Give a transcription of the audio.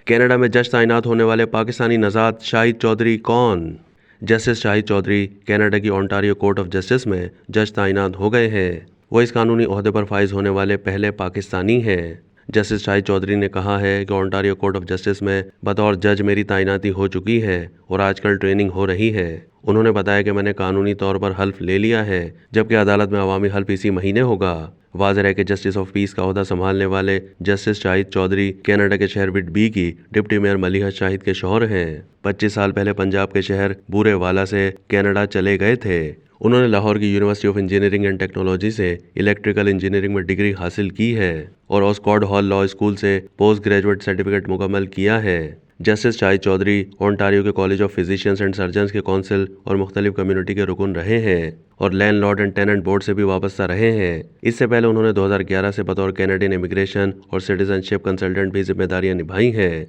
Canada میں جج تعینات ہونے والے پاکستانی نژاد شاہد چودھری کون؟ جسٹس شاہد چودھری کینیڈا کی اونٹاریو کورٹ آف جسٹس میں جج تعینات ہو گئے ہیں۔ وہ اس قانونی عہدے پر فائز ہونے والے پہلے پاکستانی ہیں۔ جسٹس شاہد چودھری نے کہا ہے کہ اونٹاریو کورٹ آف جسٹس میں بطور جج میری تعیناتی ہو چکی ہے اور آج کل ٹریننگ ہو رہی ہے۔ انہوں نے بتایا کہ میں نے قانونی طور پر حلف لے لیا ہے، جبکہ عدالت میں عوامی حلف اسی مہینے ہوگا۔ واضح ہے کہ جسٹس آف پیس کا عہدہ سنبھالنے والے جسٹس شاہد چودھری کینیڈا کے شہر وٹبی کی ڈپٹی میئر ملیحہ شاہد کے شوہر ہیں۔ 25 سال پہلے پنجاب کے شہر بورے والا سے کینیڈا چلے گئے تھے۔ انہوں نے لاہور کی University of Engineering and Technology سے الیکٹریکل انجینئرنگ میں ڈگری حاصل کی ہے اور آسکارڈ ہال لاء اسکول سے پوسٹ گریجویٹ سرٹیفکیٹ مکمل کیا ہے۔ جسٹس شاہد چودھری اونٹاریو کے College of Physicians and Surgeons کے کونسل اور مختلف کمیونٹی کے رکن رہے ہیں اور landlord and tenant board سے بھی وابستہ رہے ہیں۔ اس سے پہلے انہوں نے 2011 سے بطور کینیڈین امیگریشن اور سٹیزن شپ کنسلٹنٹ بھی ذمہ داریاں نبھائی ہیں۔